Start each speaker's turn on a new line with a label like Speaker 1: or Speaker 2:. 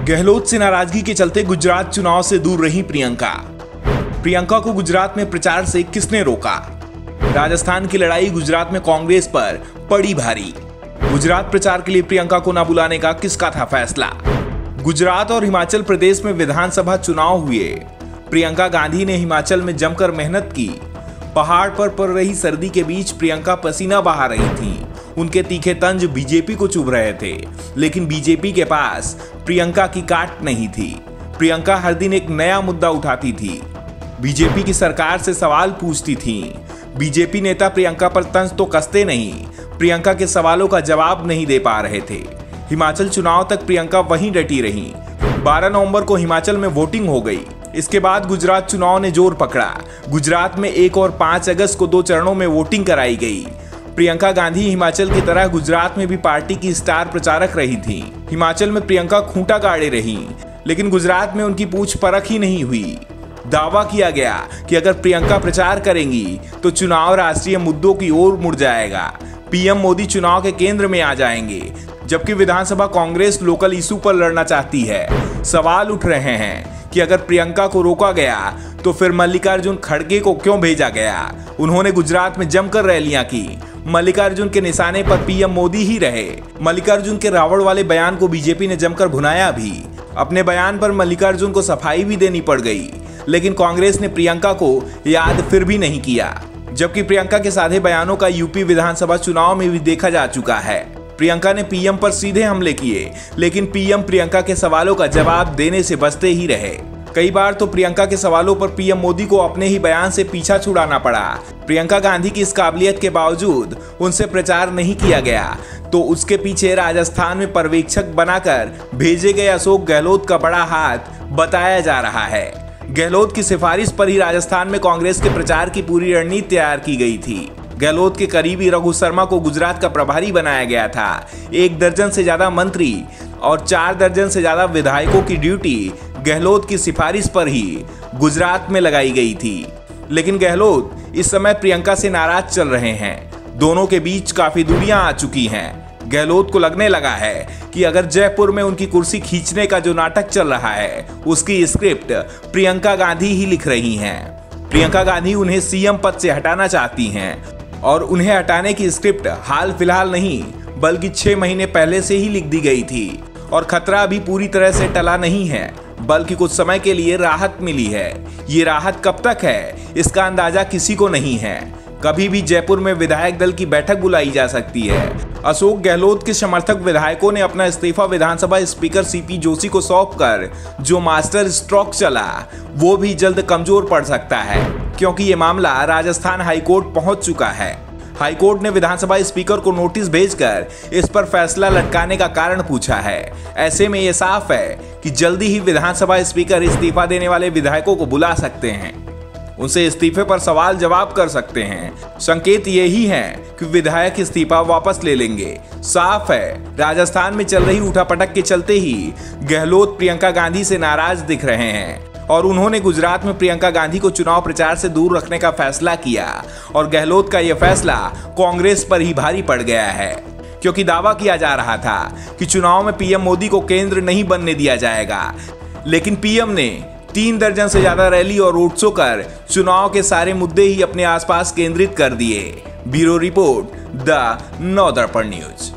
Speaker 1: गहलोत से नाराजगी के चलते गुजरात चुनाव से दूर रही प्रियंका। प्रियंका को गुजरात में प्रचार से किसने रोका? राजस्थान की लड़ाई गुजरात में कांग्रेस पर पड़ी भारी। गुजरात प्रचार के लिए प्रियंका को न बुलाने का किसका था फैसला? गुजरात और हिमाचल प्रदेश में विधानसभा चुनाव हुए। प्रियंका गांधी ने हिमाचल में जमकर मेहनत की। पहाड़ पर पड़ रही सर्दी के बीच प्रियंका पसीना बहा रही थी। उनके तीखे तंज बीजेपी को चुभ रहे थे, लेकिन बीजेपी के पास प्रियंका की काट नहीं थी। प्रियंका हर दिन एक नया मुद्दा उठाती थी, बीजेपी की सरकार से सवाल पूछती थी। बीजेपी नेता प्रियंका पर तंज तो कसते नहीं, प्रियंका के सवालों का जवाब नहीं दे पा रहे थे। हिमाचल चुनाव तक प्रियंका वहीं डटी रही। 12 नवंबर को हिमाचल में वोटिंग हो गई। इसके बाद गुजरात चुनाव ने जोर पकड़ा। गुजरात में 1 और 5 अगस्त को 2 चरणों में वोटिंग कराई गई। प्रियंका गांधी हिमाचल की तरह गुजरात में भी पार्टी की स्टार प्रचारक रही थी। हिमाचल में प्रियंका खूंटा गाड़े रही, लेकिन गुजरात में उनकी पूछ परख ही नहीं हुई। दावा किया गया कि अगर प्रियंका प्रचार करेंगी तो चुनाव राष्ट्रीय मुद्दों की ओर मुड़ जाएगा। पीएम मोदी चुनाव के केंद्र में आ जाएंगे, जबकि विधानसभा कांग्रेस लोकल इशू पर लड़ना चाहती है। सवाल उठ रहे हैं कि अगर प्रियंका को रोका गया तो फिर मल्लिकार्जुन खड़गे को क्यों भेजा गया? उन्होंने गुजरात में जमकर रैलियां की। मल्लिकार्जुन के निशाने पर पीएम मोदी ही रहे। मल्लिकार्जुन के रावण वाले बयान को बीजेपी ने जमकर भुनाया भी। अपने बयान पर मल्लिकार्जुन को सफाई भी देनी पड़ गई, लेकिन कांग्रेस ने प्रियंका को याद फिर भी नहीं किया, जबकि प्रियंका के साधे बयानों का यूपी विधानसभा चुनाव में भी देखा जा चुका है। प्रियंका ने पीएम पर सीधे हमले किए, लेकिन पीएम प्रियंका के सवालों का जवाब देने से बचते ही रहे। कई बार तो प्रियंका के सवालों पर पीएम मोदी को अपने ही बयान से पीछा छुड़ाना पड़ा। प्रियंका गांधी की इस काबिलियत के बावजूद उनसे प्रचार नहीं किया गया, तो उसके पीछे राजस्थान में पर्यवेक्षक बनाकर भेजे गए अशोक गहलोत का बड़ा हाथ बताया जा रहा है। गहलोत की सिफारिश पर ही राजस्थान में कांग्रेस के प्रचार की पूरी रणनीति तैयार की गई थी। गहलोत के करीबी रघु शर्मा को गुजरात का प्रभारी बनाया गया था। 1 दर्जन से ज्यादा मंत्री और 4 दर्जन से ज्यादा विधायकों की ड्यूटी गहलोत की सिफारिश पर ही गुजरात में लगाई गई थी। लेकिन गहलोत इस समय प्रियंका से नाराज चल रहे हैं। दोनों के बीच काफी दूरियां आ चुकी हैं। गहलोत को लगने लगा है कि अगर जयपुर में उनकी कुर्सी खींचने का जो नाटक चल रहा है, उसकी स्क्रिप्ट प्रियंका गांधी ही लिख रही हैं। प्रियंका गांधी उन्हें सीएम पद से हटाना चाहती हैं, और उन्हें हटाने की स्क्रिप्ट हाल फिलहाल नहीं बल्कि 6 महीने पहले से ही लिख दी गई थी। और खतरा अभी पूरी तरह से टला नहीं है, बल्कि कुछ समय के लिए राहत मिली है। ये राहत कब तक है, इसका अंदाजा किसी को नहीं है। कभी भी जयपुर में विधायक दल की बैठक बुलाई जा सकती है। अशोक गहलोत के समर्थक विधायकों ने अपना इस्तीफा विधानसभा स्पीकर सीपी जोशी को सौंपकर जो मास्टर स्ट्रोक चला, वो भी जल्द कमजोर पड़ सकता है, क्योंकि ये मामला राजस्थान हाईकोर्ट पहुंच चुका है। हाईकोर्ट ने विधानसभा स्पीकर को नोटिस भेजकर इस पर फैसला लटकाने का कारण पूछा है। ऐसे में ये साफ है कि जल्दी ही विधानसभा स्पीकर इस्तीफा देने वाले विधायकों को बुला सकते हैं, उनसे इस्तीफे पर सवाल जवाब कर सकते हैं। संकेत यही है कि विधायक इस्तीफा वापस ले लेंगे। साफ है, राजस्थान में चल रही उठापटक के चलते ही गहलोत प्रियंका गांधी से नाराज दिख रहे हैं, और उन्होंने गुजरात में प्रियंका गांधी को चुनाव प्रचार से दूर रखने का फैसला किया। और गहलोत का यह फैसला कांग्रेस पर ही भारी पड़ गया है, क्योंकि दावा किया जा रहा था कि चुनाव में पीएम मोदी को केंद्र नहीं बनने दिया जाएगा, लेकिन पीएम ने 3 दर्जन से ज्यादा रैली और रोड शो कर चुनाव के सारे मुद्दे ही अपने आसपास केंद्रित कर दिए। Bureau report, the Navdarpan news.